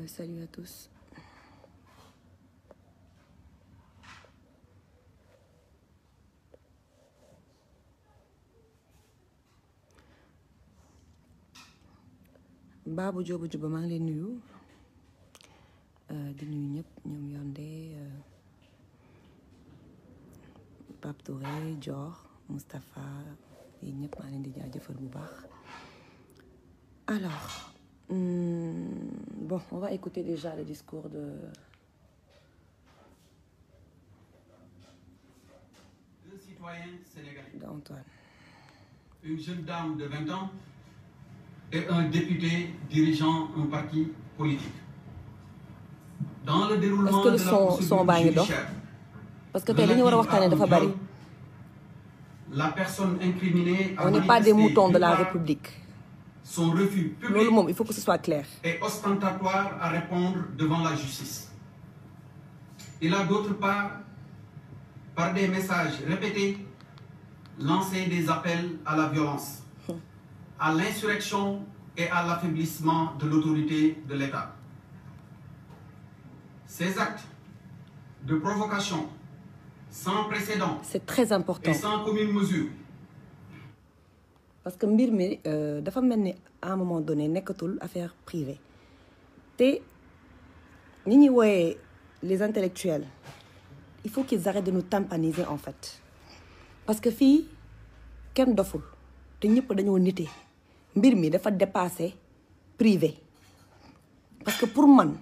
Salut à tous. Babou Diop Diop maa ngi leen nuyu di nuyu ñëpp ñoom Yondé Pape Touré Dior Moustapha yi ñëpp maa leen di jaajëfal bu baax. Alors bon, on va écouter déjà le discours citoyen sénégalais d'Antoine. Une jeune dame de 20 ans et un député dirigeant un parti politique. Dans le déroulement de la procédure judiciaire, parce que tey li ñu war a waxtaanee dafa bari. La personne incriminée a on n'est pas des moutons de la République. Son refus public loolu moom il faut que ce soit clair. Et ostentatoire à répondre devant la justice. Il a d'autre part, par des messages répétés, lancé des appels à la violence, à l'insurrection et à l'affaiblissement de l'autorité de l'État. Ces actes de provocation sans précédent, c'est très important, et sans commune mesure. Parce que mbir mi dafa mel ni à un moment donné nekkatul affaire privée te ñi ñuy wooyee les intellectuels il faut qu'ils arrêtent de nous tympaniser en fait parce que fii kenn doful te ñëpp dañoo nite mbir mi dafa dépassé privé parce que pour man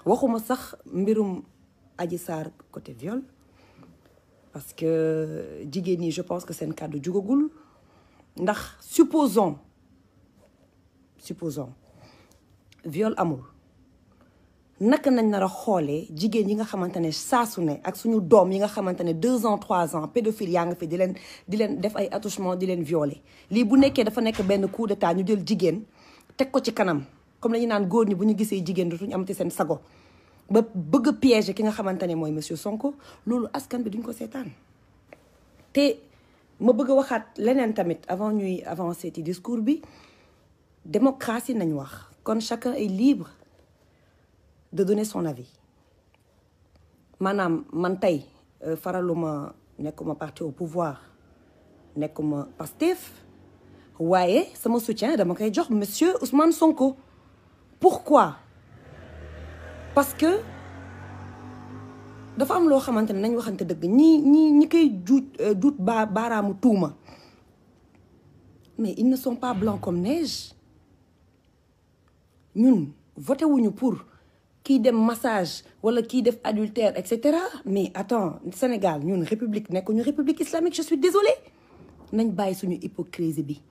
waxuma sax mbirum Adji Sarr côté viol parce que jigéen ñi je pense que seen kàddu jugagul ndax supposons viol amul naka nañ nar a xoolee jigéen yi nga xamante ne saasu ne ak suñu doom yi nga xamante ne 2 ans 3 ans pédophile yaa nga fi di leen def ay attouchement di leen violer lii bu nekkee dafa nekk benn coup d'état ñu jël jigéen teg ko ci kanam comme la ñu naan góor ñi bu ñu gisee jigéen dootuñu amati seen sago ba bëgg a piéger ki nga xamante ne mooy monsieur Sonko loolu askan bi duñ ko seetaan te ma bëgg a waxaat leneen tamit avant ñuy avancer ci discours bi démocratie nañ wax kon chacun est libre de donner son avis maanaam man tey faraluma nekkuma parti au pouvoir nekkuma Pastef waaye sama soutien dama koy jox monsieur Ousmane Sonko. Pourquoi? Parce que dafa am loo xamante ne nañ waxante dëgg ñi koy duut baaraamu tuuma mais ils ne sont pas blancs comme neige ñun voté wuñu pour kii dem massage wala kii def adultère et cetera mais attends Sénégal ñun république nekkuñu république islamique je suis désolée nañ bàyyi suñu hypocrisie bi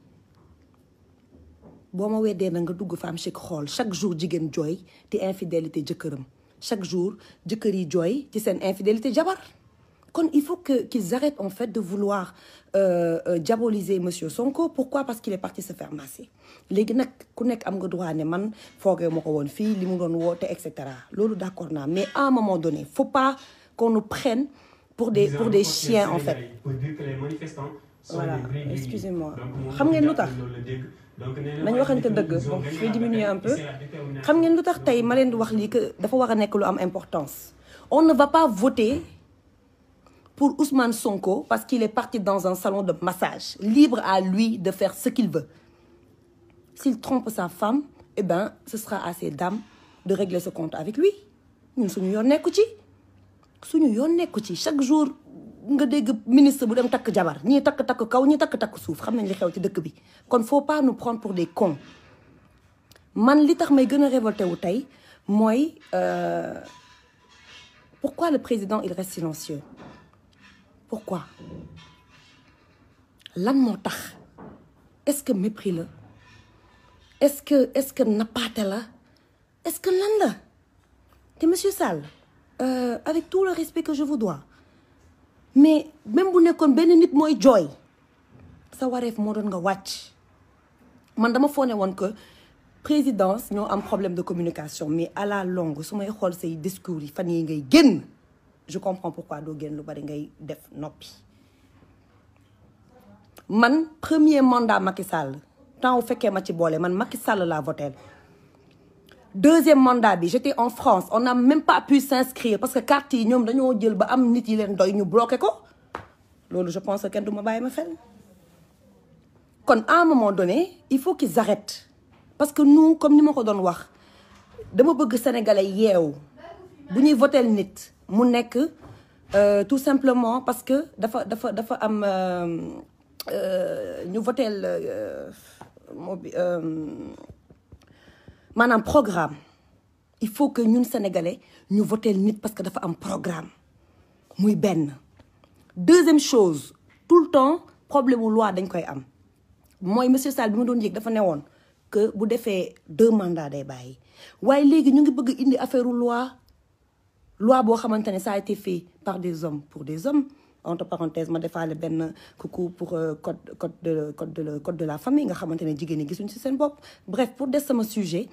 boo ma weddee na nga dugg Femme Chic xool chaque jour jigéen jooy te infidélité jëkkëram chaque jour jëkkër yi jooy ci seen infidélité jabar kon il faut qu'ils arrêtent en fait de vouloir diaboliser monsieur Sonko. Pourquoi? Parce qu'il est parti se faire masser léegi nag ku nekk am nga droit ne man foogee ma ko woon fii li mu doon woote et cetera loolu d'accord naa mais à un moment donné faut pas qu'on nous prenne pour des chiens en fait. Voilà, excusez-moi xam ngeen lu tax nañ waxante dëgg bon je vais diminuer un peu xam ngeen lu tax tey ma leen di wax lii que dafa war a nekk lu am importance. On ne va pas voter pour Ousmane Sonko parce qu'il est parti dans un salon de massage. Libre à lui de faire ce qu'il veut. S'il trompe sa femme, eh ben, ce sera à ces dames de régler ce compte avec lui. Ñun suñu yoon nekku ci chaque jour nga dégg ministre bu dem takk jabar ñii takk kaw ñii takk suuf xam nañ li xew ci dëkk bi kon faut pas nous prendre pour des cons. Man li tax may gën a révolté wu tey mooy pourquoi le président il reste silencieux. Pourquoi? Lan moo tax? Est-ce que mépris la? Est-ce que nappaate la? Est-ce que lan la? Te monsieur Sall avec tout le respect que je vous dois mais même bu nekkoon benn nit mooy jooy sa wareef moo doon nga wàcc man dama foone woon que présidence ñoo am problème de communication mais à la longue su may xool say discours yi fan yi ngay génn je comprends pourquoi doo génn lu bari ngay def noppi. Man premier mandat Macky Sall temps wu fekkee ma ci boole man Macky Sall laa voté deuxième mandat bi j'étais en France on n'a même pas pu s'inscrire parce que carte yi ñoom dañoo jël ba am nit yi leen doy ñu bloqué ko loolu je pense que kenn du ma bàyyi ma fenn kon à un moment donné il faut qu'ils arrêtent parce que nous comme ni ma ko doon wax dama bëgg sénégalais yeewu bu ñuy votel nit mu nekk tout simplement parce que dafa am ñu votel maanaam programme il faut que ñun sénégalais ñu votel nit parce que dafa am programme muy benn deuxième chose tout le temps problème mu loi dañ koy am mooy monsieur Sall bi ma doon yëg dafa newoon que bu defee 2 mandats day bàyyi waaye léegi ñu ngi bëgg indi affaire loi boo xamante ne ça a été fait par des hommes pour des hommes entre parenthèses ma defaale benn coucou pour code de la famille nga xamante ne jigéen ñi gisuñ ci seen bopp bref pour des sama sujet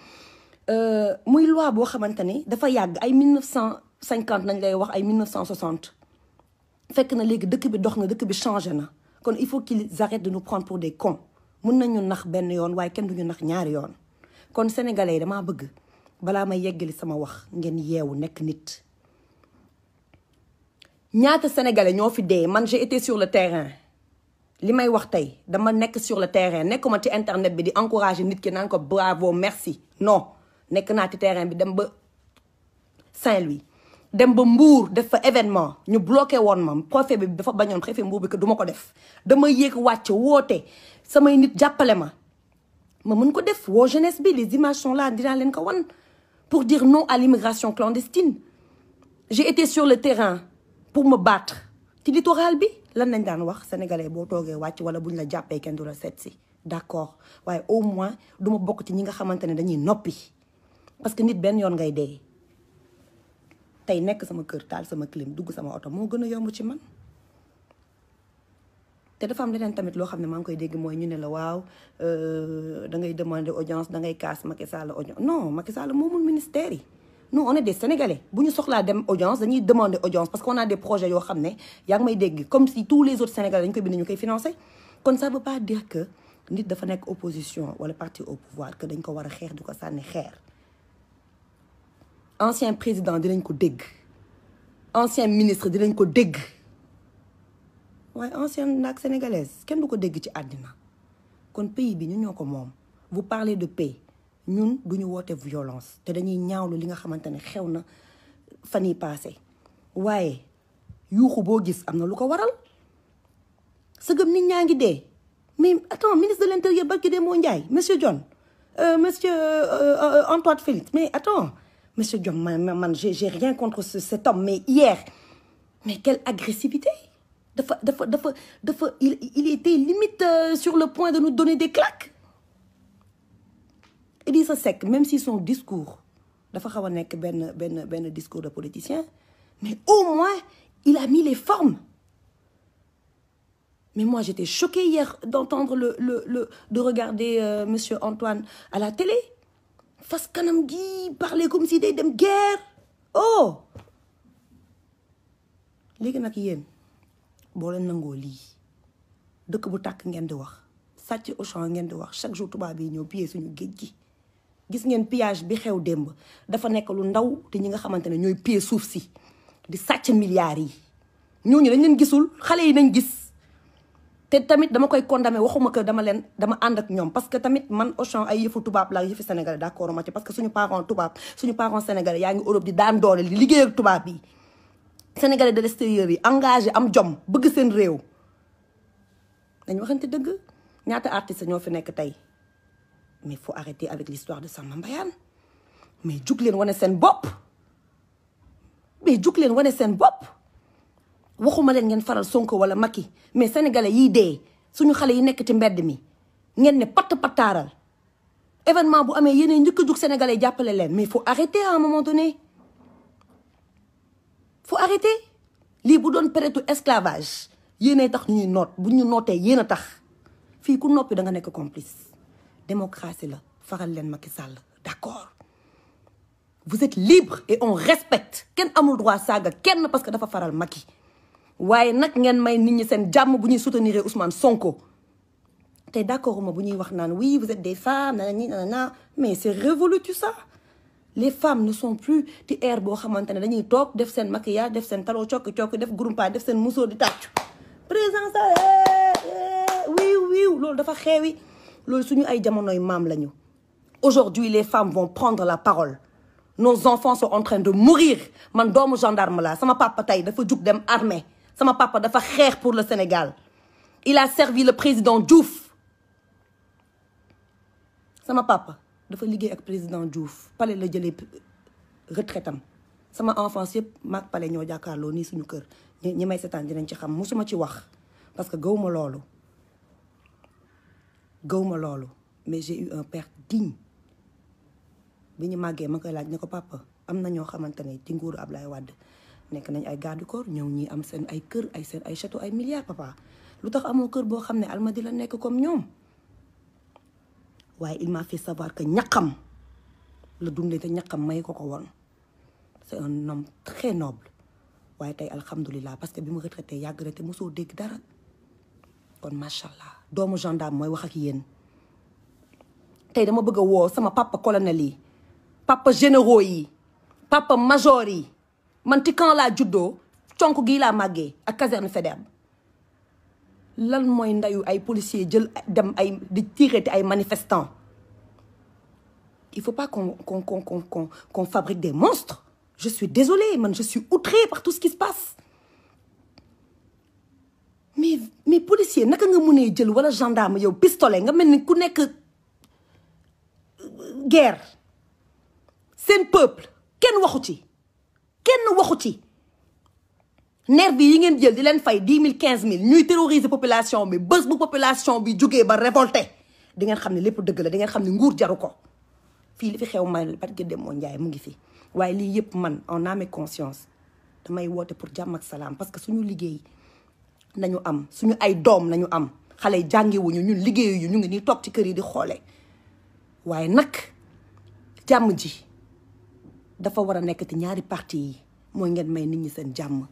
muy loi boo xamante ne dafa yàgg ay 1950 nañ lay wax ay 1960 fekk na léegi dëkk bi dox na dëkk bi changé na kon il faut qu'ils arrêtent de nous prendre pour des cons mun nañu nax benn yoon waaye kenn duñu nax ñaari yoon kon sénégalais yi damaa bëgg balaa may yeggali sama wax ngeen yeewu nekk nit ñaata sénégalais ñoo fi dee man j'ai été sur le terrain li may wax tey dama nekk sur le terrain nekkuma ci internet bi di encourager nit ki naan ko bravo merci non nekk naa ci terrain bi dem ba Saint-Louis dem ba Mbour def fa événement ñu bloqué woon ma préfet bi dafa bañoon préfet Mbour bi que du ma ko def dama yéeg wàcc woote samay nit jàppale ma mën ko def woo jeunesse bi les images sont là dinaa leen ko wan pour dire non à l'immigration clandestine j'ai été sur le terrain pour me battre ci littoral bi lan nañ daan wax sénégalais boo toogee wàcc wala buñ la jàppee kenn du la seet si d'accord waaye au moins duma bokk ci ñi nga xamante ne dañuy noppi parce que nit benn yoon ngay dee tey nekk sama kër taal sama clim dugg sama oto moo gën a yomb ci man te dafa am leneen tamit loo xam ne maa ngi koy dégg mooy ñu ne la waaw da ngay demander audience da ngay kaas Macky Sall audience non Macky Sall moomul ministère yi nous on est des sénégalais bu ñu soxlaa dem audience dañuy demander audience parce qu'on a des projets yoo xam ne yaa ngi may dégg comme si tous les autres sénégalais dañu koy bind ñu koy financer kon ça veut pas dire que nit dafa nekk opposition wala parti au pouvoir que dañ ko war a xeex di ko sànni xeer ancien président dinañ ko dégg ancien ministre dinañ ko dégg waaye ancienne naag sénégalaise kenn du ko dégg ci àddina kon pays bi ñu ñoo ko moom vous parlez de paix ñun duñu woote violence te dañuy ñaawlu li nga xamante ne xew na fan yi passé waaye yuuxu boo gis am na lu ko waral sëgëm nit ñaa ngi dee mais attends ministre de l'intérieur barki dee moo Ndiaye monsieur John monsieur Antoine Félix mais attends monsieur John man j'ai rien contre cet homme mais hier mais quelle agressivité il était limite sur le point de nous donner des claques. Idrissa Seck même si son discours dafa xaw a nekk benn discours de politicien mais au moins il a mis les formes mais moi j'étais choquée hier d'entendre de regarder monsieur Antoine à la télé fas kanam gi parler comme si day dem guerre oh léegi nag yéen boo leen nangoo lii dëkk bu tàkk ngeen di wax sàcc Auchan ngeen di wax chaque jour tubaab yi ñëw piller suñu géej gi gis ngeen pillage bi xew démb dafa nekk lu ndaw te ñi nga xamante ne ñooy piller suuf si di sàcc milliards yi ñooñu dañ leen gisul xale yi nañ gis te tamit dama koy condamné waxuma que dama ànd ak ñoom parce que tamit man Auchan ay yëfu tubaab la yëfu sénégalais d'accord ma ci parce que suñu parents tubaab suñu parents sénégalais yaa ngi Europe di daan doole di liggéey ak tubaab yi sénégalais de l'extérieur yi engagé am jom bëgg seen réew dañu waxante dëgg ñaata artistes ñoo fi nekk tey mais faut arrêter avec l'histoire de Samba Mbayaan mais jug leen wane seen bopp waxuma leen ngeen faral Sonko wala Macky mais sénégalais yiy dee suñu xale yi nekk ci mbedd mi ngeen ne pataaral événement bu amee yéenay njëkk a jug sénégalais jàppale leen mais faut arrêter à un moment donné faut arrêter lii bu doon période esclavage yéenay tax ñuy noot bu ñu nootee yéen a tax fii ku noppi da nga nekk complice démocratie la faral leen Macky Sall d'accord vous êtes libre et on respecte kenn amul droit saaga kenn parce que dafa faral Macky waaye nag ngeen may nit ñi seen jàmm bu ñuy soutenir Ousmane Sonko te d'accord ma bu ñuy wax naan oui vous êtes des femmes nanani nanana mais c'est révolu tout ça les femmes ne sont plus ci air boo xamante ne dañuy toog def seen maquillage def seen taloo cokki def groupement def seen muso di tàccu président ça wiiw loolu dafa xeewi loolu suñu ay jamonoy maam lañu. Aujourd'hui les femmes vont prendre la parole. Nos enfants sont en train de mourir man doomu gendarme la sama papa tey dafa jug dem armée sama papa dafa xeex pour le Sénégal il a servi le président Diouf sama papa dafa liggéey ak président Diouf pale la jëlee retraitam sama enfance yëpp maag pale ñoo jàkkaarloo nii suñu kër ñi may seetaan dinañ ci xam musuma ci wax parce que gawma loolu mais j'ai eu un père digne bi ñu màggee ma koy laaj ne ko papa am na ñoo xamante ne ci nguuru Ablaye Wade nekk nañ ay garde corps ñëw ñi am seen ay kër ay seen ay château ay milliards papa lu tax amoo kër boo xam ne Almadies la nekk comme ñoom waaye il m'a fait savoir que ñaqam la dundee te ñaqam may ko woon c'est un homme très noble waaye tey alhamdulilah parce que bi mu retraité yàgg na te mosoo dégg dara kon macha allah doomu gendarme mooy wax ak yéen tey dama bëgg a woo sama papa colonel yi papa généraux yi papa major yi man ci camp laa juddoo conk gii laa màggee ak caserne Faidherbe lan mooy ndayu ay policiers jël dem ay di tirer ay manifestants il faut pas qu'on fabrique des monstres je suis désolée man je suis outrée par tout ce qui se passe mais policier naka nga mënee jël wala gendarme yow pistolet nga mel ni ku nekk guerre seen peuple kenn waxu ci nervi yi ngeen jël di leen fay 10 000 15 000 ñuy terroriser population bi bés bu population bi jógee ba révolté di ngeen xam ne lépp dëgg la di ngeen xam ne nguur jaru ko fii li fi xew may parce que Demba Ndiaye mu ngi fi waaye lii yëpp man en âme et conscience damay woote pour jàmm ak salaam parce que suñu liggéey nañu am suñu ay doom nañu am xale yi jàngiwuñu ñun liggéeyuñu ñu ngi nii toog ci kër yi di xoole waaye nag jàmm ji dafa war a nekk ci ñaari parti yi mooy ngeen may nit ñi seen jàmm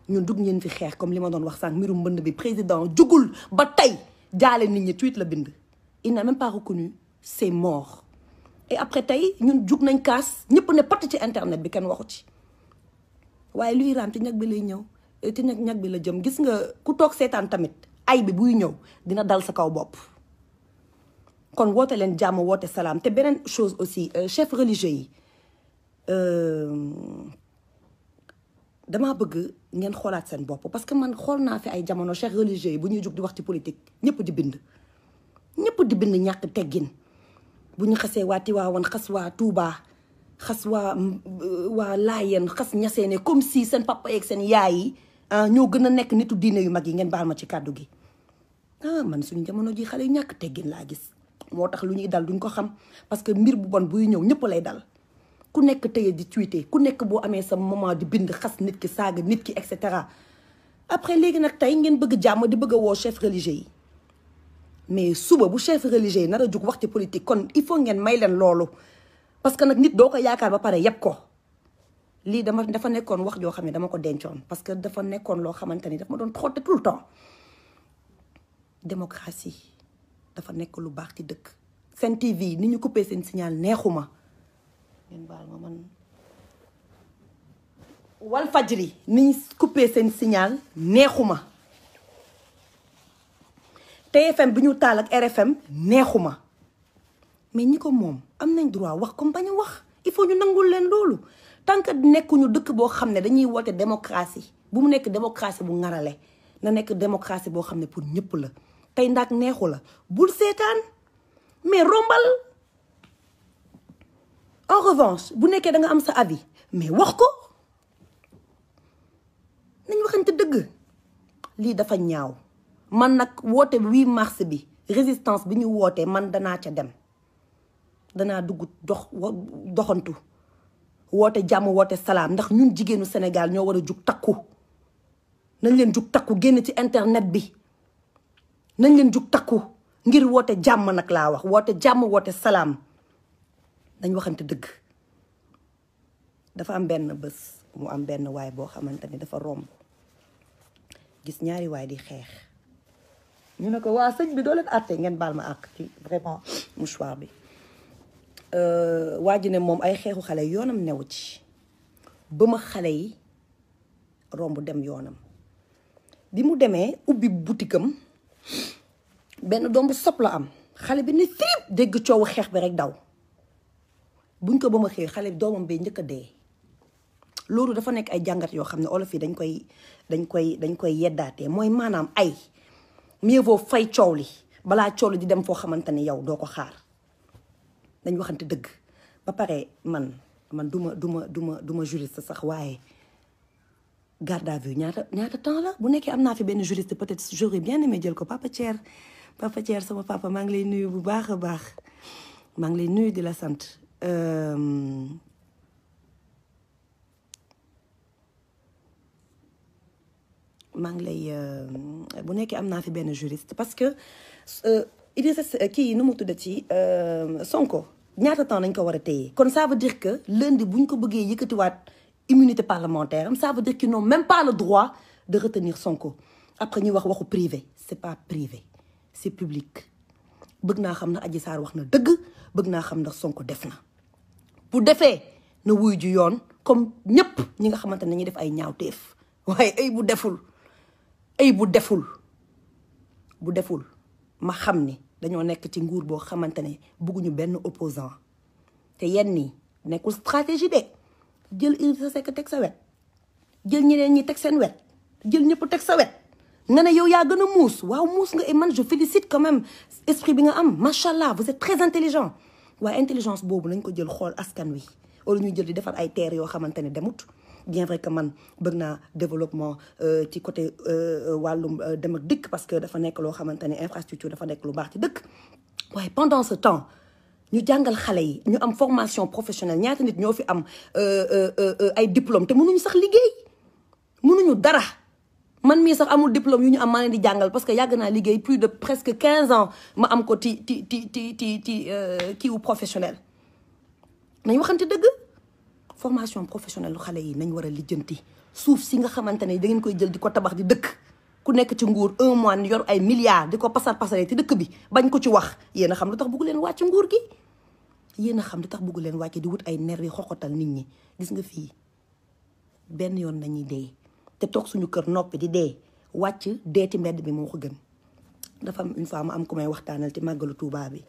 ñun dugg ngeen fi xeex comme li ma doon wax sànq mbirum mbënd bi président jugul ba tey jaale nit ñi tweet la bind il n'a même pas reconnu c'est mort et après tey ñun jug nañ kaas ñëpp ne patt ci internet bi kenn waxu ci waaye luy raam ci ñag bi lay ñëw ci ñag bi la jëm gis nga ku toog seetaan tamit ay bi buy ñëw dina dal sa kaw bopp kon woote leen jàmm woote salaam te beneen chose aussi chef religieux yi damaa bëgg ngeen xoolaat seen bopp parce que man xool naa fi ay jamono chef religieux yi bu ñuy jug di wax ci politique ñëpp di bind ñàkk teggin bu ñu xasee waa Tiwaawan xas waa Tuubaa xas waa Laayeen xas Ñaseene comme si seen papa yeeg seen yaay yi ñoo gën a nekk nitu diine yu mag yi ngeen baal ma ci kàddu gi man suñu jamono ji xale yu ñàkk teggin laa gis moo tax lu ñuy dal duñ ko xam parce que mbir bu bon buy ñëw ñëpp lay dal ku nekk tëye di tweeter ku nekk boo amee sa moment di bind xas nit ki saaga nit ki et cetera après léegi nag tey ngeen bëgg jàmm di bëgg a woo chef religieux yi mais suba bu chef religieux yi nar a jug wax ci politique kon il faut ngeen may leen loolu parce que nag nit doo ko yaakaar ba pare yëpp ko lii dafa nekkoon wax joo xam ne dama ko dencoon parce que dafa nekkoon loo xamante ni dafa ma doon xotte tout le temps démocratie dafa nekk lu baax ci dëkk Sen TV ni ñu coupé seen signal neexuma ngeen baal ma man Walfadjri ni ñu coupé seen signal neexuma TFM bi ñu taal ak RFM neexuma mais ñi ko moom am nañ droit wax comme bañ a wax il faut ñu nangul leen loolu tant que nekkuñu dëkk boo xam ne dañuy woote démocratie bu mu nekk démocratie bu ngarale na nekk démocratie boo xam ne pour ñëpp la tey ndax neexu la bul seetaan mais rombal en revanche bu nekkee da nga am sa avis mais wax ko nañ waxante dëgg lii dafa ñaaw man nag woote 8 mars bi résistance bi ñu wootee man danaa ca dem danaa dugg doxantu woote jàmm woote salaam ndax ñun jigéenu Sénégal ñoo war a jug takku nañ leen jug takku génn ci internet bi nañ leen jug takku ngir woote jàmm nag laa wax woote jàmm woote salaam dañ waxante dëgg dafa am benn bés mu am benn waay boo xamante ni dafa romb gis ñaari waay di xeex ñu ne ko waa sëñ bi doo leen àtte ngeen baal ma àq ci vraiment mouchoir bi waa ji ne moom ay xeexu xale yoonam newu ci ba ma xale yi romb dem yoonam bi mu demee ubbi butikam benn doom bu sopp la am xale bi ne firib dégg coowu xeex bi rek daw buñ ko ba ma xëy xale bi doomam bee njëkk a dee loolu dafa nekk ay jàngat yoo xam ne olof yi dañ koy yeddaatee mooy maanaam ay mieux vaut fay coow li balaa coow li di dem foo xamante ne yow doo ko xaar dañ waxante dëgg ba pare man duma juriste sax waaye garde à vue ñaata temps la bu nekkee am naa fi benn juriste peut-être j'aurais bien aimé jël ko Papa Thier sama papa maa ngi lay nuyu bu baax a baax maa ngi lay nuyu di la sant maa ngi lay bu nekkee am naa fi benn juriste parce que Idrissa kii nu mu tuddati Sonko ñaata temps nañ ko war a téye kon ça veut dire que lundi bu ñu ko bëggee yëkkatiwaat immunité parlementaire am ça veut dire qu'ils n'ont même pas le droit de retenir Sonko après ñuy wax waxu privé c'est pas privé c'est public bëgg naa xam na Adji Sarr wax na dëgg bëgg naa xam ndax Sonko def na bu defee na wuy ju yoon comme ñëpp ñi nga xamante ne ñuy def ay ñaawteef waaye ay bu deful ma xam ni dañoo nekk ci nguur boo xamante ne bëgguñu benn opposant te yenn nii nekkul stratégie de jël Idrissa Seck teg sa wet jël ñeneen ñi teg seen wet jël ñëpp teg sa wet nga ne yow yaa gën a muus waaw muus nga et man je félicite quand même esprit bi nga am macha allah vous êtes très intelligent waaye intelligence boobu nañ ko jël xool askan wi wala ñuy jël di defar ay terres yoo xamante ne demut bien vrai que man bëgg naa développement ci côté wàllum dem ak dikk parce que dafa nekk loo xamante ne infrastructure dafa nekk lu baax ci dëkk waaye pendant ce temps ñu jàngal xale yi ñu am formation professionnelle ñaata nit ñoo fi am ay diplôme te mënuñu sax liggéey mënuñu dara man mii sax amul diplôme yu ñu am maa leen di jàngal parce que yàgg naa liggéey plus de presque 15 ans ma am ko ti kii wu professionnel nañ waxante dëgg formation professionnelle lu xale yi nañ war a lijjanti suuf si nga xamante ne da ngeen koy jël di ko tabax di dëkk ku nekk ci nguur un mois ni yor ay milliards di ko pasaree ci dëkk bi bañ ko ci wax yéen a xam lu tax bëgg leen wàcc nguur gi yéen a xam lu tax bëgg leen wàcce di wut ay ner yi xoxotal nit ñi gis nga fii benn yoon nañuy dee te toog suñu kër noppi di dee wàcc deeti mbedd bi moo ko gën dafa am une fois ma am ku may waxtaanal ci màggalu Tuubaa bi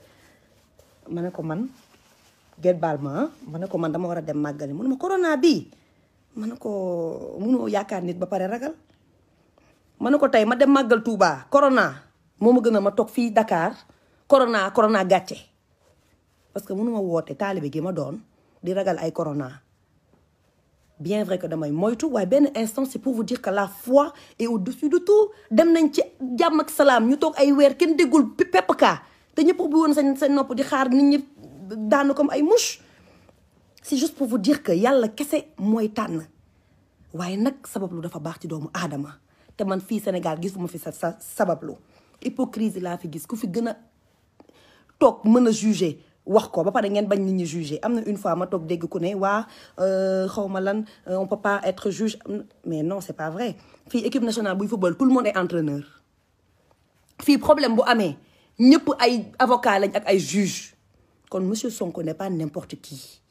ma ne ko man get baal ma ne ko man dama war a dem màggali mu ne ma corona bii ma ne ko munoo yaakaar nit ba pare ragal ma ne ko tey ma dem màggal Tuubaa corona moo ma gën a ma toog fii Dakar corona gàcce parce que mënuma woote taalibe gi ma doon di ragal ay corona bien vrai que damay moytu waaye benn instant c'est pour vous dire que la foi est au-dessus de tout dem nañ ci jàmm ak salaam ñu toog ay weer kenn déggul pepp kaa te ñëpp ubbi woon seen nopp di xaar nit ñi daanu comme ay mouche c'est juste pour vous dire que yàlla kese mooy tànn waaye nag sabablu dafa baax ci doomu aadama te man fii Sénégal gisuma fi sa sabablu hypocrisie laa fi gis ku fi gën a toog mën a juger wax ko ba pare ngeen bañ nit ñi juger am na une fois ma toog dégg ku ne waa xawma lan on peut pas être juge mais non c'est pas vrai fii équipe nationale buy football tout le monde est entraîneur fii problème bu amee ñëpp ay avocat lañ ak ay juge kon monsieur Sonko n'est pas n'importe qui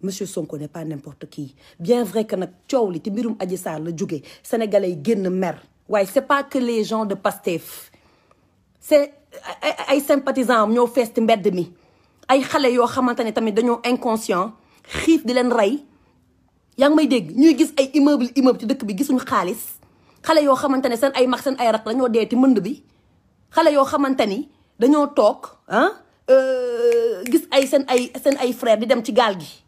monsieur Sonko n'est pas n'importe qui bien vrai que nag coow li ci mbirum Adji Sarr la jóge sénégalais yi génn mer waaye c'est pas que les gens de Pastef c'est ay sympathisants am ñoo fees ci mbedd mi ay xale yoo xamante ne tamit dañoo inconscient xiif di leen rey yaa ngi may dégg ñuy gis ay immeuble ci dëkk bi gisuñu xaalis xale yoo xamante ne seen ay mag seen ay rak dañoo dee ci mënd bi xale yoo xamante ni dañoo toog gis ay seen ay frère di dem ci gaal gi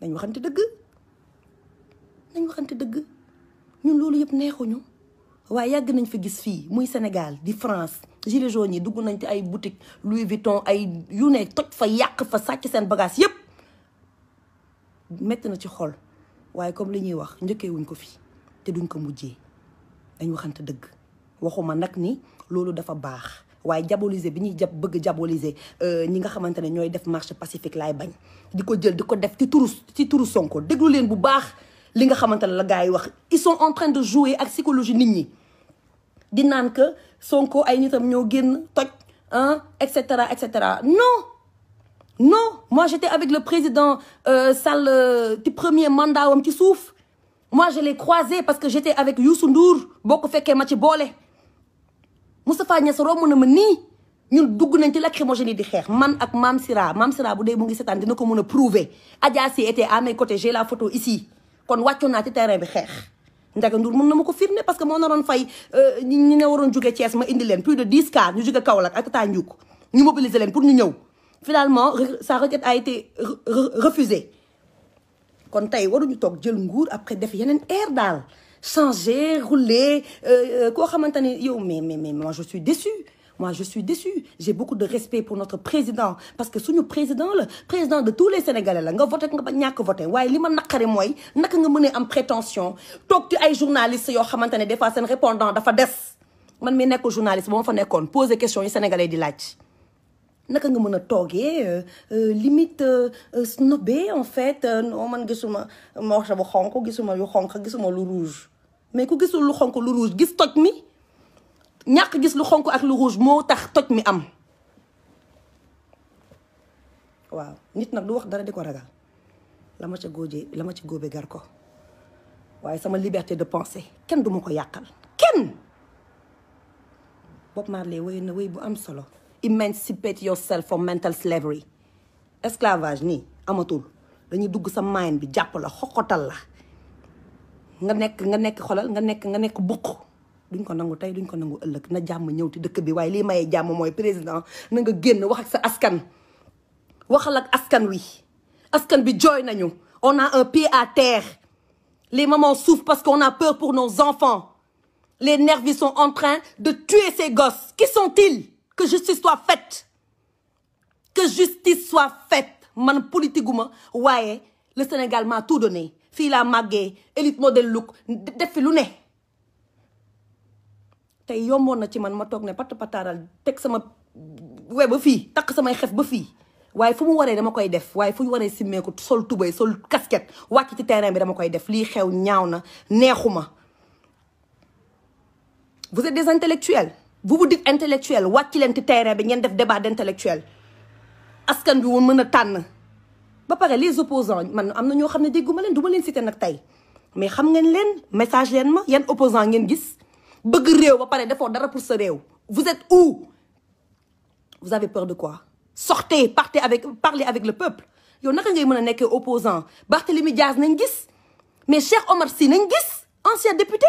nañ waxante dëgg ñun loolu yëpp neexuñu waaye yàgg nañ fi gis fii muy Sénégal di France gilets jaunes yi dugg nañ ci ay boutique Louis Vuitton ay yu ne toj fa yàq fa sàcc seen bagage yëpp metti na ci xol waaye comme li ñuy wax njëkkee wuñ ko fi te duñ ko mujjee dañ waxante dëgg waxuma nag ni loolu dafa baax waaye diaboliser bi ñuy bëgg diaboliser ñi nga xamante ne ñooy def marche pacifique laay bañ di ko jël di ko def ci turu Sonko déglu leen bu baax li nga xamante ne la gars yi wax ils sont en train de jouer ak psychologie nit ñi di naan que Sonko ay nitam ñoo génn toj et cetera non non moi j'étais avec le président Sall ci premier mandat wam ci suuf moi je l'ai croisé parce que j'étais avec Youssou Ndour boo ko fekkee ma ci boole Moustapha Niasse romb na ma nii ñun dugg nañ ci lacrymogène yi di xeex man ak Mame Sira bu dee mu ngi seetaan dina ko mën a prouver Adja Sy était à mes côtés j'ai la photo ici kon wàccoon naa ci terrain bi xeex Ndiaga Ndour mën na ma ko firnde parce que moo naroon fay ñi ne waroon jóge Thiès ma indi leen plus de 10 cas ñu jóge Kaolack ak Tata Ndiouk ñu mobiliser leen pour ñu ñëw finalement sa requête a été refusée kon tey waruñu toog jël nguur après def yeneen air daal changer rouler koo xamante ni yow mais moi je suis déçue j'ai beaucoup de respect pour notre président parce que suñu président la président de tous les Sénégalais la nga voté nga ba ñàkk voté waaye li ma naqari mooy naka nga mën a am prétention toog ci ay journalistes yoo xamante ne des fois seen répondant dafa des man mi nekk journaliste ba ma fa nekkoon poser question yi Sénégalais di laaj naka nga mën a toogee limite snobé en fait non man gisuma morceau bu xonk gisuma yu xonk gisuma lu rouge mais ku gisul lu xonk lu rouge gis toj mi ñàkk gis lu xonk ak lu rouge moo tax toj mi am waaw nit nag du wax dara di ko ragal la ma ci góobe gar ko waaye sama liberté de penser kenn du ma ko yàqal kenn Bob Marley wéy na wéy bu am solo emancipate yourself from mental slavery esclavage nii amatul dañuy dugg sa mind bi jàpp la xoxotal la nga nekk xolal nga nekk bukk duñ ko nangu tey duñ ko nangu ëllëg na jàmm ñëw ci dëkk bi waaye lii mayee jàmm mooy président na nga génn wax ak sa askan waxal ak askan bi jooy nañu on a un pied à terre les mamans souffrent parce qu'on a peur pour nos enfants les nervis sont en train de tuer ces gosses qui sont-ils que justice soit faite man politique ma waaye le Sénégal m'a tout donné fii laa màggee élite modèle look def fi lu ne tey yomboon na ci man ma toog ne pataaral teg sama we ba fii takk samay xef ba fii waaye fu mu waree dama koy def waaye fu ñu waree simmeeku sol tubay sol casquette wàcc ci terrain bi dama koy def lii xew ñaaw na neexuma vous êtes des intellectuels vous vous dites intellectuel wàcc leen ci terrain bi ngeen def débat d'intellectuel askan bi woon mën a tànn ba pare les opposants man am na ñoo xam ne dégguma leen du ma leen citer nag tey mais xam ngeen leen message leen ma yan opposant ngeen gis bëgg réew ba pare defoo dara pour sa réew vous êtes où vous avez peur de quoi sortez parlez avec le peuple yow naka ngay mën a nekkee opposant Barthélémy Diaz nañ gis mais Cheikh Omar Sy nañ gis ancien député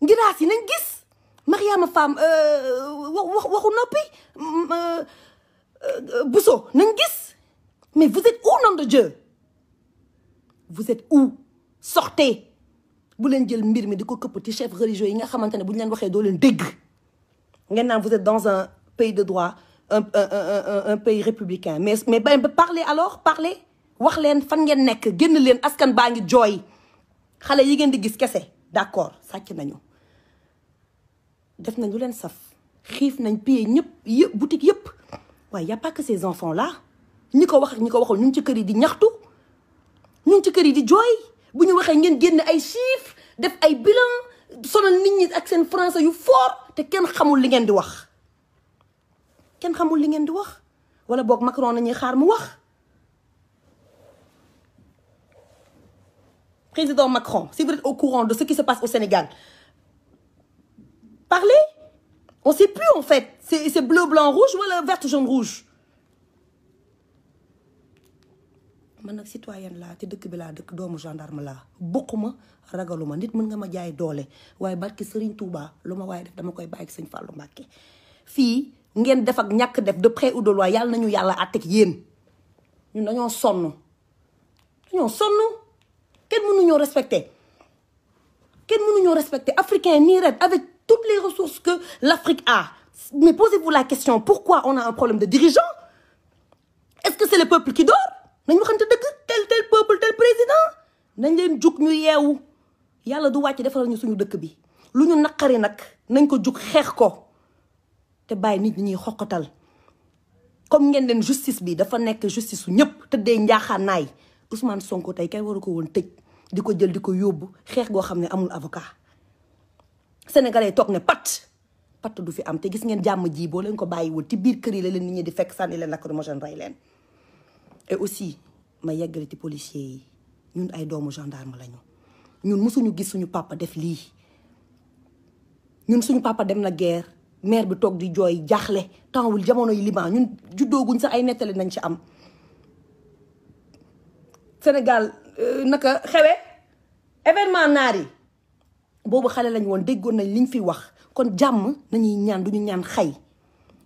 Ngiraas yi nañ gis Mariama Fam waxu noppi Bousso nañ gis mais vous êtes où nom de Dieu vous êtes où sortez bu leen jël mbir mi di ko këpp ci chef religieux yi nga xamante ne bu ñu leen waxee doo leen dégg ngeen naan vous êtes dans un pays de droit un pays républicain mais parlez alors parlez wax leen fan ngeen nekk génn leen askan baa ngi jooy xale yi ngeen di gis kese d'accord sàcc nañu def nañ lu leen saf xiif nañ payé ñëpp boutique yëpp waaye y a pas que ces enfants là ñi ko wax ak ñi ko waxul ñu ngi ci kër yi di ñaxtu ñu ngi ci kër yi di jooy bu ñu waxee ngeen génn ay chiffres def ay bilan sonal nit ñi ak seen français yu fort te kenn xamul li ngeen di wax wala boog Macron nañuy xaar mu wax président Macron si vous êtes au courant de ce qui se passe au Sénégal parlez on sait plus en fait c'est bleu blanc rouge wala vert jaune rouge man nag citoyenne laa te dëkk bi laa dëkk doomu gendarme laa bokkuma ragaluma nit mën nga ma jaay doole waaye barki Serigne Touba lu ma waaye def dama koy bàyyi ak Serigne Fallou Mbacké fii ngeen def ak ñàkk def de près ou de loin yàlla nañu yàlla àtteeg yéen ñun dañoo sonn kenn mënuñoo respecté africain nii ret avec toutes les ressources que l'Afrique a mais posez-vous la question pourquoi on a un problème de dirigeants est-ce que c'est le peuple qui dort nañ waxante dëgg tel peuple tel président nañ leen jug ñu yeewu yàlla du wàcc defaral ñu suñu dëkk bi lu ñu naqari nag nañ ko jug xeex ko te bàyyi nit ñi ñuy xoqatal comme ngeen leen justice bi dafa nekk justice su ñëpp tëddee njaaxaanaay Ousmane Sonko tey kenn waru ko woon tëj di ko jël di ko yóbbu xeex goo xam ne amul avocat sénégalais toog ne pat patt du fi am te gis ngeen jàmm ji boo leen ko bàyyiwul ci biir kër yi la leen nit ñi di fekk sànni leen lacrymogène rey leen. et aussi ma yeggale ci policiers yi ñun ay doomu gendarme lañu ñun mosuñu gis suñu papa def lii ñun suñu papa dem na guerre maire bi toog di jooy jaaxle tempswul jamono yi Liban ñun juddooguñ sax ay nettali nañ ci am. Sénégal naka xewe événement naar yi boobu xale lañ woon déggoon nañ liñ fi wax kon jàmm nañuy ñaan duñu ñaan xay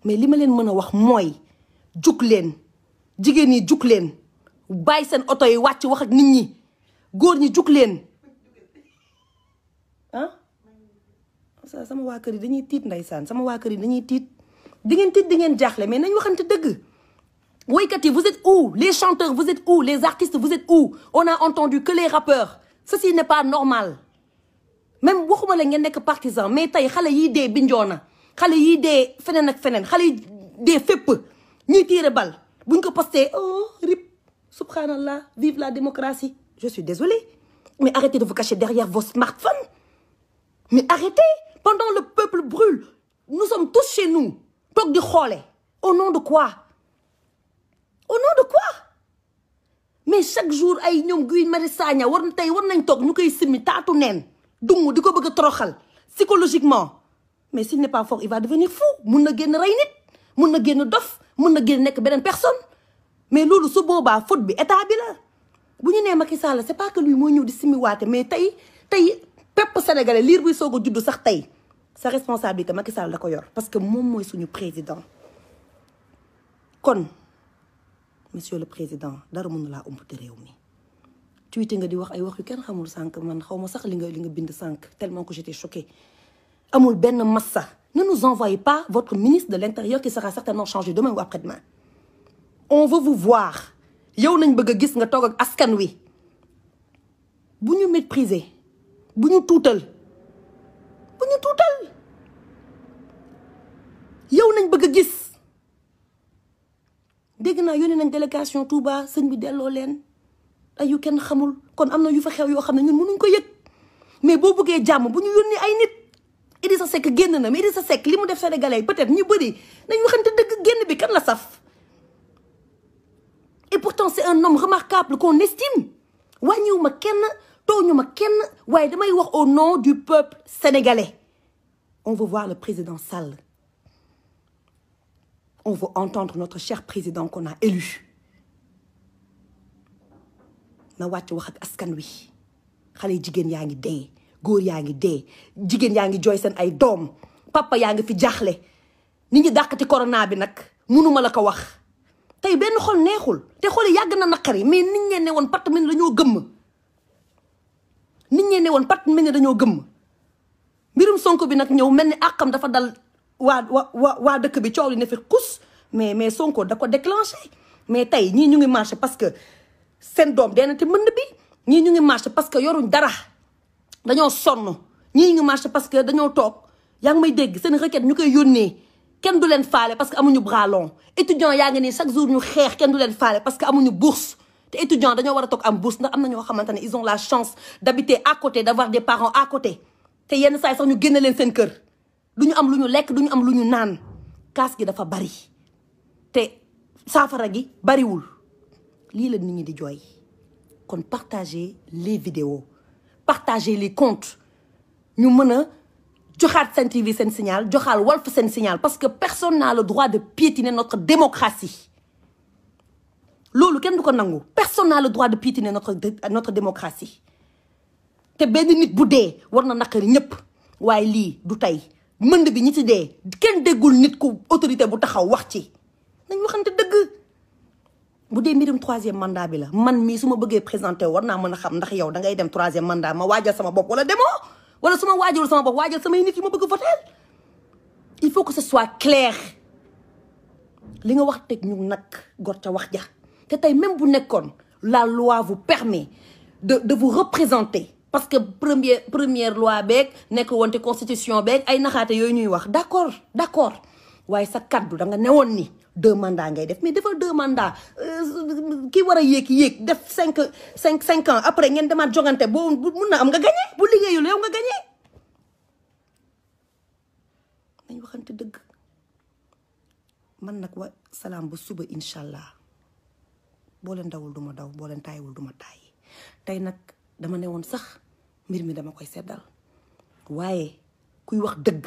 mais li ma leen mën a wax mooy jug leen jigéen ñi jug leen bàyyi seen oto yi wàcc wax ak nit ñi góor ñi jug leen ah sama waa kër yi dañuy tiit ndeysaan sama waa kër yi dañuy tiit di ngeen tiit di ngeen jaaxle mais nañ waxante dëgg. woykat yi vous êtes où? Les chanteurs vous êtes où? Les artistes vous êtes où? On a entendu que les rappeurs. Ceci n'est pas normal. Même waxuma la ngeen nekk partisan mais tey xale yii dee Bignona xale yii dee feneen ak feneen xale yi dee fépp ñuy tiire bal buñ ko posté oh rip subhanallah vive la démocratie. Je suis désolée mais arrêtez de vous cacher derrière vos smartphones. Mais arrêtez. Pendant le peuple brûle nous sommes tous chez nous toog di xoole au nom de quoi? Au nom de quoi? Mais chaque jour ay ñoom Guy Marius Sagna war nañ toog ñu koy simmi taatu neen dungu di ko bëgg a toroxal psychologiquement. Mais s'il n'est pas fort il va devenir fou mun na génn rey nit mun na génn dof mun na génn nekk beneen personne. mais loolu su boobaa faute bi état bi la bu ñu nee Macky Sall c'est pas que lui moo ñëw di simmi waate mais tey pépp sénégalais liir buy soog a juddu sax tey sa responsabilité Macky Sall la ko yor parce que moom mooy suñu président. kon monsieur le président dara mën na laa umpute réew mi tuuti nga di wax ay wax yu kenn xamul sànq man xaw ma sax li nga bind sànq tellement que j'étais choquée. amul benn massa ne nous envoyez pas votre ministre de l'intérieur qui sera certainement changé demain ou après-demain. on veut vous voir yow nañ bëgg a gis nga toog ak askan wi bu ñu mépriser bu ñu tuutal yow nañ bëgg a gis. dégg naa yónnee nañ délégation Touba sëñ bi delloo leen ay yu kenn xamul kon am na yu fa xew yoo xam ne ñun mënuñ ko yëg mais boo bëggee jàmm bu ñu yónnee ay nit Idrissa Seck génn na mais Idrissa Seck li mu def sénégalais peut-être ñu bëri nañ waxante dëgg génn bi kan la saf. et pourtant c'est un homme remarquable qu'on estime wàññiwuma kenn tooñuma kenn waaye damay wax au nom du peuple sénégalais. on veut voir le président Sall. on veut entendre notre cher président qu'on a élu. na wàcc wax ak askan wi xale jigéen yaa ngi dee góor yaa ngi dee jigéen yaa ngi jooy seen ay doom papa yaa ngi fi jaaxle nit ñi dàq ci corona bi nag mënuma la ko wax. tey benn xol neexul te xol yi yàgg na naqari mais nit ñee ne woon patt mel ni dañoo gëmm. mbirum Sonko bi nag ñëw mel ni àqam dafa dal. waa dëkk bi coow li ne fi kus mais Sonko da ko déclenché mais tey ñii ñu ngi marché parce que seen doom dee na te mbënd bi ñii ñu ngi marché parce que yoruñ dara dañoo sonn ñii ñu ngi marché parce que dañoo toog yaa ngi may dégg seen requête ñu koy yónnee kenn du leen faale parce que amuñu bras long. étudiant yaa ngi nii chaque jour ñu xeex kenn du leen faale parce que amuñu bourse te étudiant dañoo war a toog am bourse ndax am na ñoo xamante ne ils ont la chance d'habiter à côté d'avoir des parents à côté te yenn saa yi sax ñu génne leen seen kër. du ñu am lu ñu lekk du ñu am lu ñu naan kaas gi dafa bari te saafara gi bariwul lii la nit ñi di jooy kon partagez les vidéos partagez les comptes ñu mën a joxaat Sen TV seen signal joxaal Walf seen signal parce que personne n'a le droit de piétiner notre démocratie loolu kenn du ko nangu personne n'a le droit de piétiner notre démocratie te benn nit bu dee war na naqari ñëpp waaye lii du tey. mënd bi ñi ci dee kenn déggul nit ku autorité bu taxaw wax ci nañ waxante dëgg bu dee mbirum 3e mandat bi la man mii su ma bëggee présenté war naa mën a xam ndax yow da ngay dem 3e mandat ma waajal sama bopp wala demoo wala su ma waajalul sama bopp waajal samay nit yi ma bëgg voter il faut que ce soit clair li nga wax teg ñu nag gor ca wax ja te tey même bu nekkoon la loi vous permet de vous représenter. parce que première loi beeg nekk woon te constitution beeg ay naxaate yooyu ñuy wax d'accord waaye sa kaddu da nga newoon ni 2 mandats ngay def mais defal 2 mandats kii war a yéeg def 5 ans après ngeen demaat jogante boo mun na am nga gagné bu liggéeyul yow nga gagné. nañ nañ waxante dëgg. man nag wa salaam ba suba incha allah boo leen dawul duma daw boo leen taayiwul duma taayi tey nag dama ne woon sax mbir mi dama koy seddal waaye kuy wax dëgg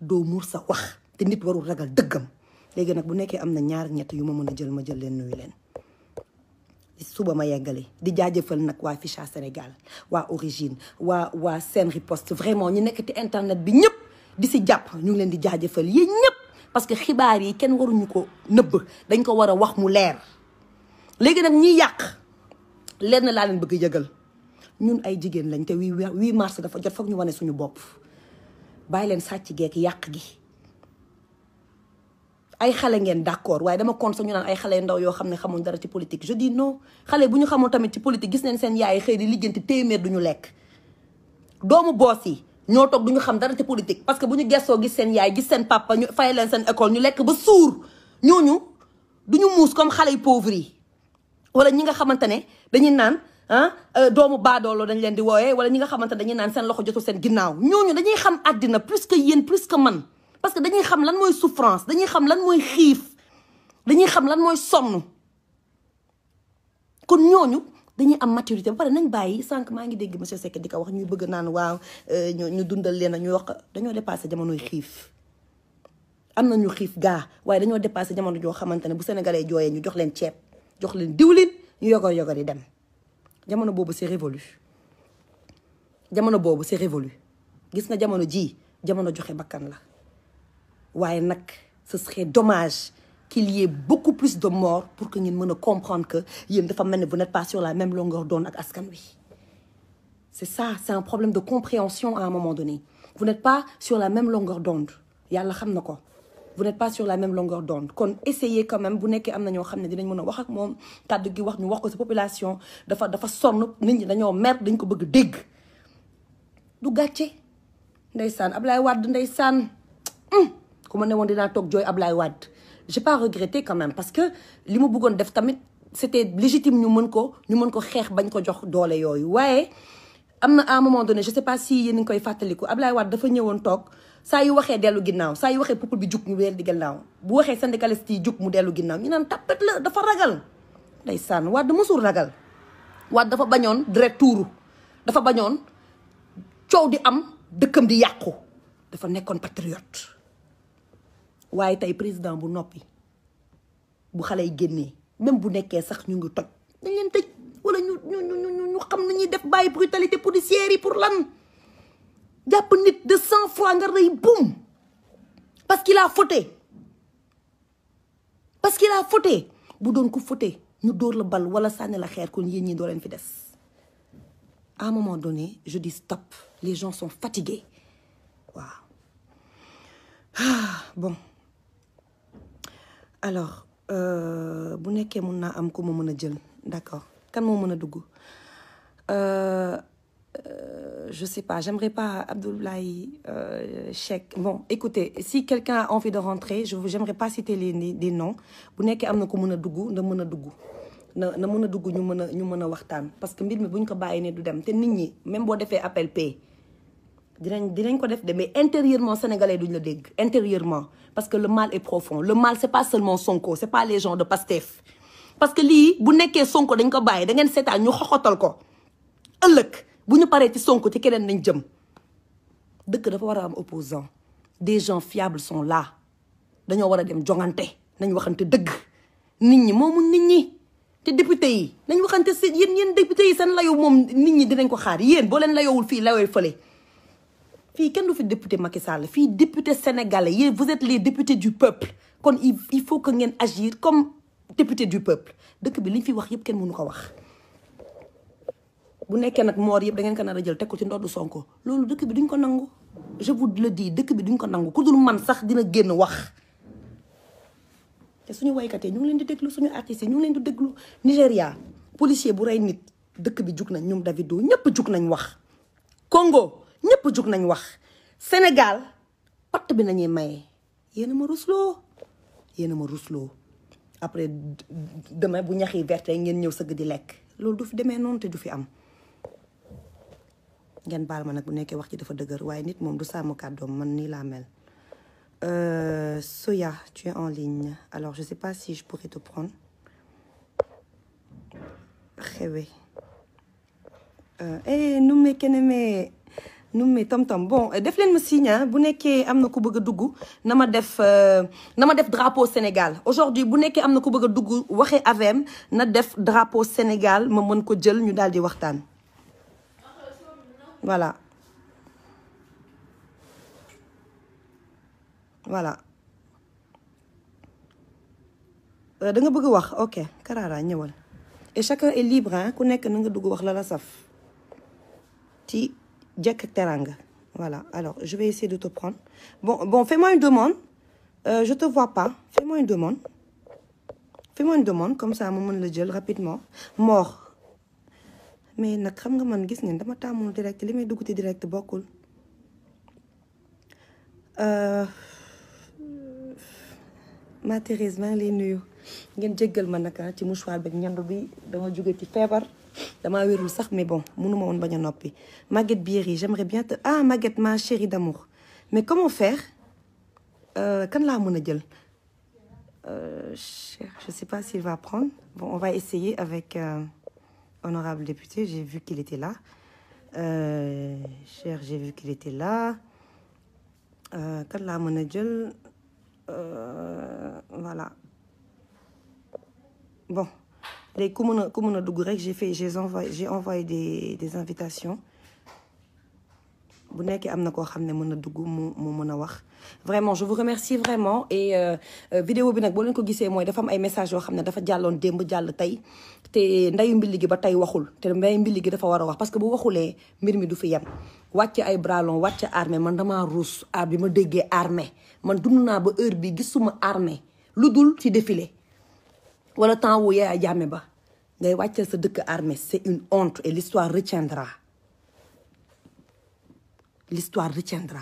doo muur sa wax te nit warul ragal dëggam. léegi nag bu nekkee am na ñaar ñett yu ma mën a jël ma jël leen nuyu leen suba ma yeggale di jaajëfal nag waa Ficha Sénégal waa Origine waa Sen Riposte vraiment ñu nekk ci internet bi ñëpp di si jàpp ñu ngi leen di jaajëfal yéen ñëpp parce que xibaar yi kenn waruñu ko nëbb dañ ko war a wax mu leer. léegi nag ñiy yàq lenn laa leen bëgg yëgal ñun ay jigéen lañ te 8 mars dafa jot foog ñu wane suñu bopp bàyyi leen sàcc geek yàq gi. ay xale ngeen d'accord waaye dama kon sax ñu naan ay xale ndaw yoo xam ne xamuñ dara ci politique je dis non xale bu ñu xamul tamit ci politique gis nañ seen yaay xëy di lijjanti téeméer duñu lekk. doomu boos yi ñoo toog duñu xam dara ci politique parce que bu ñu gestoo gis seen yaay gis seen papa ñu fay leen seen école ñu lekk ba suur ñooñu duñu muus comme xale yu pauvre yi. wala ñi nga xamante ne dañuy naan doomu baadoolo dañ leen di wooyee wala ñi nga xamante ne dañuy naan seen loxo jotul seen ginnaaw ñooñu dañuy xam àddina plus que yéen plus que man. parce que dañuy xam lan mooy souffrance dañuy xam lan mooy xiif dañuy xam lan mooy sonn kon ñooñu dañuy am maturité ba pare nañ bàyyi sànq maa ngi dégg monsieur Seck di ko wax ñuy bëgg naan waaw ñu dundal leen ñuy wax dañoo dépassé jamonoy xiif. am na ñu xiif gaa waaye dañoo dépassé jamono joo xamante ne bu sénégalais jooyee ñu jox leen ceeb jox leen diwlin ñu yogar yi dem jamono boobu c'est révolu jamono boobu c'est révolu gis nga jamono ji jamono joxe bakkan la. waaye nag ce serait dommage qu'il y ait beaucoup plus de morts pour que ngeen mën a comprendre que yéen dafa mel ne vous n'êtes pas sur la même longueur d'onde ak askan wi. c'est ça c'est un problème de compréhension à un moment donné vous n'êtes pas sur la même longueur d'onde yàlla xam na ko vous n'êtes pas sur la même longueur d'onde kon essayez quand même bu nekkee am na ñoo xam ne dinañ mën a wax ak moom kàddu gi wax ñu wax ko ci population dafa sonn nit ñi dañoo mer dañ ko bëgg dégg du gàcce ndeysaan Ablaye Wade ndeysaan ku ma ne woon dinaa toog jooy Ablaye Wade j'ai pas regretté quand même parce que li mu bëggoon def tamit c'était légitime ñu mën ko xeex bañ ko jox doole yooyu waaye am na à un moment donné je sais pas si yéen a ngi koy fàttaliku Ablaye Wade dafa ñëwoon toog saa yu waxee dellu ginnaaw saa yu waxee peuple bi jug ñu weer di ginnaaw bu waxee syndicaliste yi jug mu dellu ginnaaw ñu naan tapet la dafa ragal ndeysaan Wade mësul ragal Wade dafa bañoon deret tuuru dafa bañoon coow di am dëkkam di yàqu dafa nekkoon patriote waaye tey président bu noppi bu xale yi génnee même bu nekkee sax ñu ngi toj dañ leen tëj wala ñu xam nañuy def bàyyi brutalité policière yi pour lan jàpp nit de 100 fois nga rëy boum parce qu'il a fauté bu doon ko fauté ñu dóor la bal wala sànni la xeer kon yéen ñi doo leen fi des à un moment donné je dis stop les gens sont fatigués waaw bon alors bu nekkee mun naa am ku ma mën a jël d'accord kan moo mën a dugg je sais pas j'aimerais pas Abdoulaye Cheikh bon écoutez si quelqu'un a envie de rentrer j'aimerais pas citer des noms bu nekkee am na ko mën a dugg na mën a dugg na mën a dugg ñu mën a waxtaan parce que mbir mi buñ ko bàyyi ne du dem te nit ñi même boo defee appel pay dinañ ko def de mais intérieurement sénégalais duñ la dégg intérieurement parce que le mal est profond le mal c'est pas seulement Sonko c'est pas les gens de Pastef parce que lii bu nekkee Sonko dañ ko bàyyi da ngeen seetaan ñu xoxotal ko ëllëg bu ñu paree ci Sonko ci keneen nañ jëm dëkk dafa war a am opposant des gens fiables sont là dañoo war a dem jongante nañ waxante dëgg nit ñi moomu nit ñi te député yi nañ waxante si yéen député yi seen layo moom nit ñi dinañ ko xaar yéen boo leen layowul fii layooy fële fii kenn du fi député Macky Sall fii député sénégalais yéen vous êtes les députés du peuple kon il faut que ngeen agir comme député du peuple dëkk bi liñ fi wax yëpp kenn mënu ko wax bu nekkee nag moor yëpp da ngeen ko nar a jël teg ko ci ndoddu Sonko loolu dëkk bi duñ ko nangu je vous le dis dëkk bi duñ ko nangu ku dul man sax dina génn wax te suñu waykat yi ñu ngi leen di déglu suñu artistes yi ñu ngi leen di déglu Nigéria policier bu rey nit dëkk bi jug nañ ñoom Davido ñëpp jug nañ wax Congo ñëpp jug nañ wax Sénégal patt bi nañuy maye yéen a ma rusloo après demain bu ñax yi verte ngeen ñëw sëgg di lekk loolu du fi demee noonu te du fi am ngeen baal ma nag bu nekkee wax ci dafa dëgër waaye nit moom du sàmm kàddoom man nii laa mel Soya, tu es en ligne. Alors, je sais pas si je pourrais te prendre. Xewe. Numme keneme. Numme tam-tam. Bon, def leen ma signe, bu nekkee am na ku bëgg a dugg na ma def drapeau Sénégal. Aujourd'hui, bu nekkee am na ku bëgg a dugg waxee AVM na def drapeau Sénégal ma mën ko jël ñu daal di waxtaan. Voilà. Voilà. Da nga bëgg wax ok Karara ñëwal. Et chacun est libre hein ku nekk na nga dugg wax la la saf. Ti jekk teranga. Voilà. Alors, je vais essayer de te prendre. Bon, fais-moi une demande. Je te vois pas. Fais-moi une demande. Fais-moi une demande comme ça ma mën la jël rapidement. Mort. Mais nag xam nga man gis ngeen dama tàmmul direct li may dugg ci direct bokkul. Ma Thérèse maa ngi lay nuyu ngeen jéggal ma naka ci mouchoir bi ñandu bi dama jóge ci feebar dama wérul sax mais bon mënuma woon bañ a noppi. Maguette Biéry j'aimerais bien te Maguette ma chérie d'amour mais comment faire kan laa mën a jël je sais pas s'il va prendre. Bon on va essayer avec honorable député, j'ai vu qu'il était là. J'ai vu qu'il était là. Kan laa mën a jël. Voilà. Bon. Les ku mën a dugg rek j'ai envoyé des invitations. Bu nekkee am na koo xam ne mën a dugg mu mën a wax. Vraiment je vous remercie vraiment et vidéo bi nag boo leen ko gisee mooy dafa am ay messages yoo xam ne dafa jàlloon démb jàll tey te ndayu mbilli gi ba tey waxul te ndayu mbilli gi dafa war a wax parce que bu waxulee mbir mi du fi yem. Wàcce ay bralon wàcce armée man damaa ruus bi ma déggee armée man dund naa ba heure bi gisuma armée lu dul ci défilé wala temps wu Yaya Jammeh ba ngay wàcceel sa dëkk armée c'est une honte et l'histoire retiendra. L'histoire retiendra.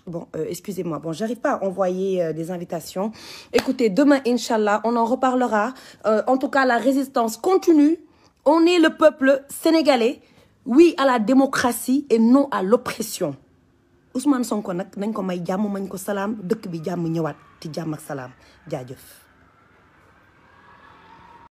Bon, excusez-moi. Bon, j'arrive pas à envoyer des invitations. Écoutez, demain, Inch'Allah, on en reparlera. En tout cas, la résistance continue. On est le peuple sénégalais. Oui à la démocratie et non à l'oppression. Ousmane Sonko nag nañ ko may jàmm mañ ko salaam dëkk bi jàmm ñëwaat ci jàmm ak salaam jaajëf.